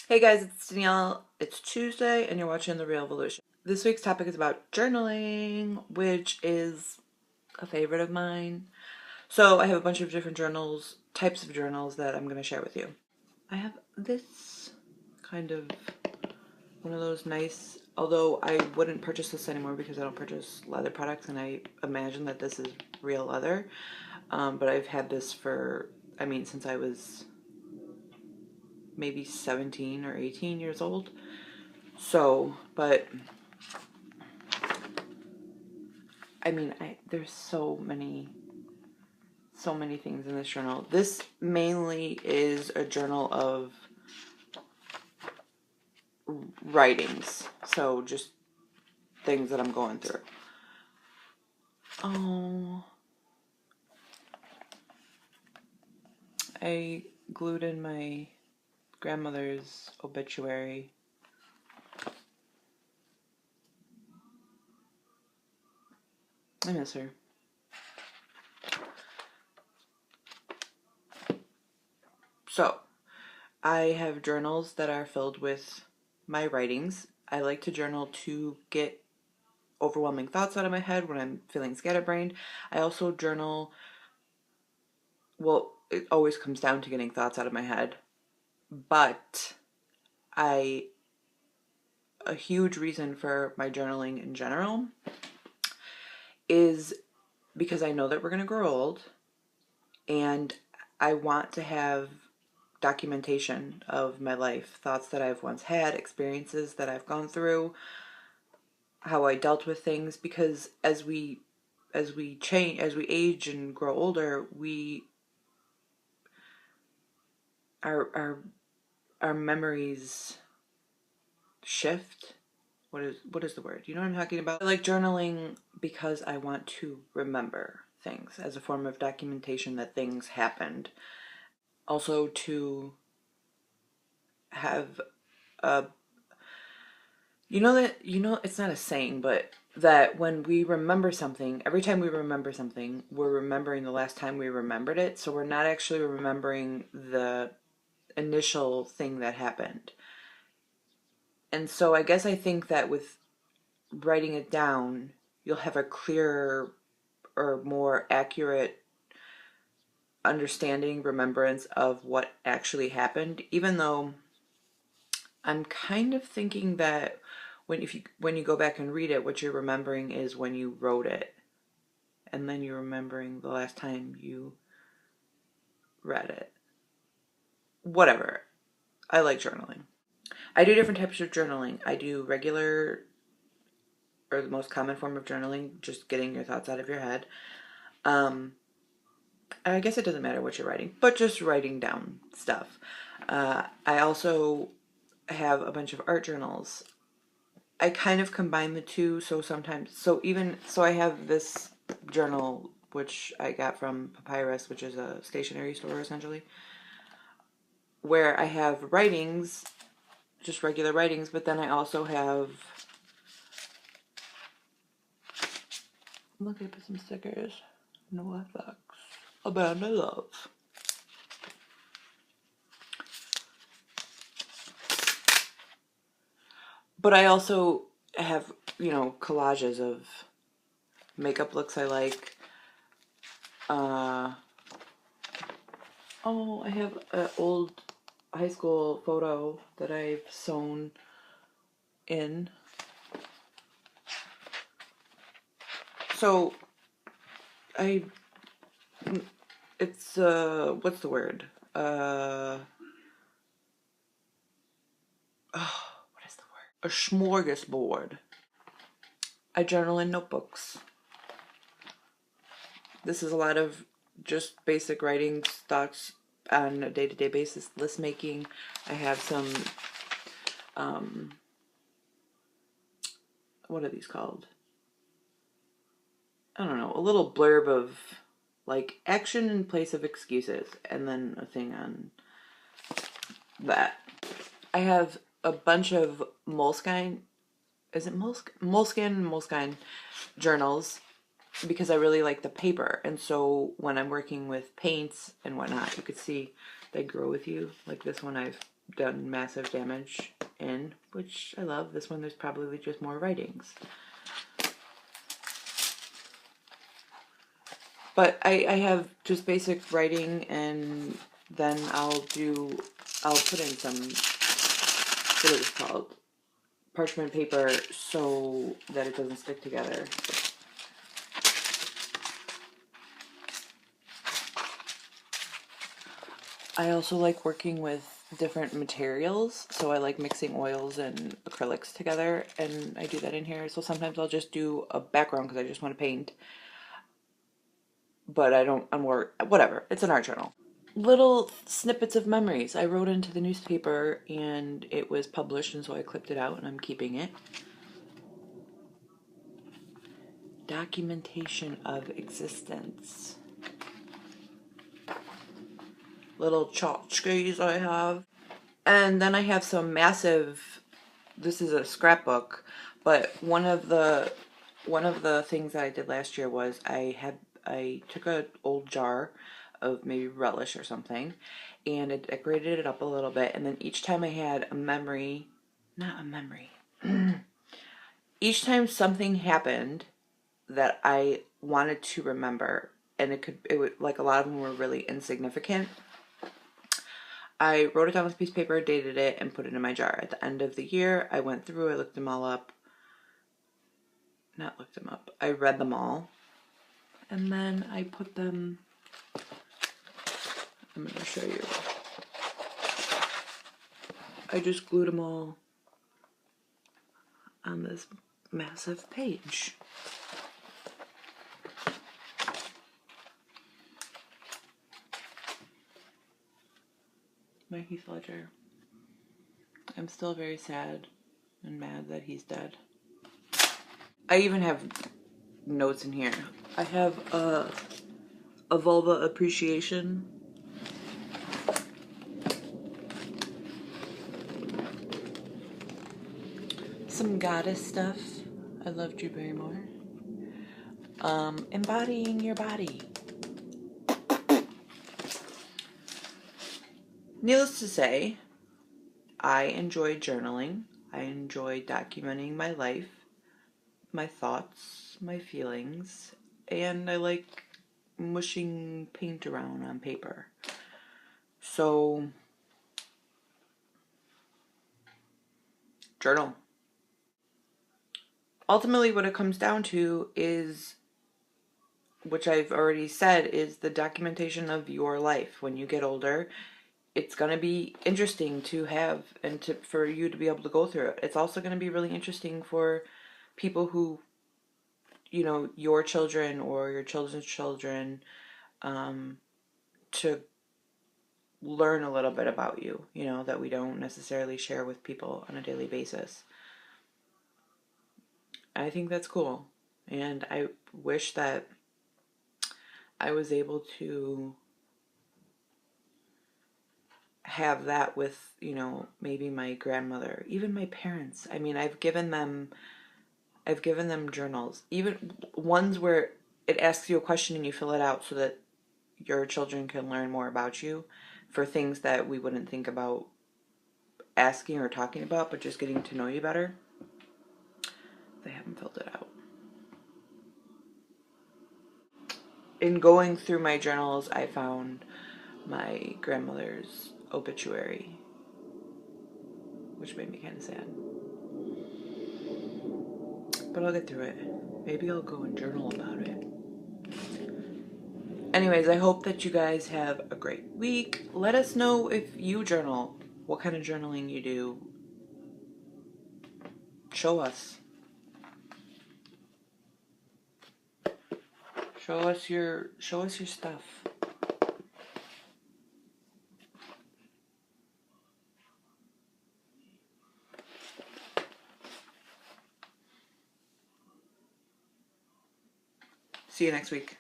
Hey guys, it's Danielle. It's Tuesday and you're watching The Real Evolution. This week's topic is about journaling, which is a favorite of mine. So I have a bunch of different journals, types of journals that I'm going to share with you. I have this kind of one of those nice, although I wouldn't purchase this anymore because I don't purchase leather products and I imagine that this is real leather. But I've had this for, since I was maybe 17 or 18 years old. So, but there's so many things in this journal. This mainly is a journal of writings, so just things that I'm going through. Oh, I glued in my grandmother's obituary. I miss her. So, I have journals that are filled with my writings. I like to journal to get overwhelming thoughts out of my head when I'm feeling scatterbrained. I also journal, well, it always comes down to getting thoughts out of my head, but a huge reason for my journaling in general is because I know that we're going to grow old and I want to have documentation of my life, thoughts that I've once had, experiences that I've gone through, how I dealt with things, because as we change, as we age and grow older, we our memories shift. What is the word? You know what I'm talking about? I like journaling because I want to remember things as a form of documentation that things happened. Also to have a it's not a saying, but that when we remember something, every time we remember something, we're remembering the last time we remembered it. So we're not actually remembering the initial thing that happened. And so I guess I think that with writing it down, you'll have a clearer or more accurate understanding, remembrance of what actually happened, even though I'm kind of thinking that when you go back and read it, what you're remembering is when you wrote it, and then you're remembering the last time you read it. Whatever. I like journaling. I do different types of journaling. I do regular, or the most common form of journaling, just getting your thoughts out of your head. I guess it doesn't matter what you're writing, but just writing down stuff. I also have a bunch of art journals. I kind of combine the two, so I have this journal, which I got from Papyrus, which is a stationery store essentially, where I have writings, just regular writings, but then I also have, look, I put some stickers. No FX. Abandoned love. But I also have, collages of makeup looks I like. I have an old high school photo that I've sewn in. So, it's, what's the word? What is the word? A smorgasbord. I journal in notebooks. This is a lot of just basic writing, thoughts on a day-to-day basis, list making. I have some, what are these called? I don't know, a little blurb of like action in place of excuses, and then a thing on that. I have a bunch of Moleskine, is it Moleskine journals, because I really like the paper. And so when I'm working with paints and whatnot, you could see they grow with you. Like this one, I've done massive damage in, which I love. This one, there's probably just more writings. But I have just basic writing, and then I'll put in some, what is it called? Parchment paper so that it doesn't stick together. I also like working with different materials, so I like mixing oils and acrylics together, and I do that in here. So sometimes I'll just do a background because I just want to paint, but whatever. It's an art journal. Little snippets of memories I wrote into the newspaper, and it was published, and so I clipped it out and I'm keeping it. Documentation of existence. Little tchotchkes I have. And then I have some massive, this is a scrapbook, but one of the things that I did last year was I took an old jar of maybe relish or something, and I decorated it up a little bit, and then each time I had a memory, not a memory, each time something happened that I wanted to remember, and it would, like, a lot of them were really insignificant, I wrote it down with a piece of paper, dated it, and put it in my jar. At the end of the year, I went through, I looked them all up. Not looked them up. I read them all. And then I put them, I'm going to show you. I just glued them all on this massive page. My Heath Ledger. I'm still very sad and mad that he's dead. I even have notes in here. I have a vulva appreciation. Some goddess stuff. I love Drew Barrymore. Embodying your body. Needless to say, I enjoy journaling. I enjoy documenting my life, my thoughts, my feelings, and I like mushing paint around on paper. So, journal. Ultimately, what it comes down to is, which I've already said, is the documentation of your life. When you get older, it's going to be interesting to have and for you to be able to go through it. It's also going to be really interesting for people who, your children or your children's children, to learn a little bit about you, that we don't necessarily share with people on a daily basis. I think that's cool. And I wish that I was able to have that with, maybe my grandmother, even my parents. I mean, I've given them journals, even ones where it asks you a question and you fill it out so that your children can learn more about you for things that we wouldn't think about asking or talking about, but just getting to know you better. They haven't filled it out. In going through my journals, I found my grandmother's obituary, which made me kind of sad. But I'll get through it. Maybe I'll go and journal about it. Anyways, I hope that you guys have a great week. Let us know if you journal, what kind of journaling you do. Show us. Show us your stuff. See you next week.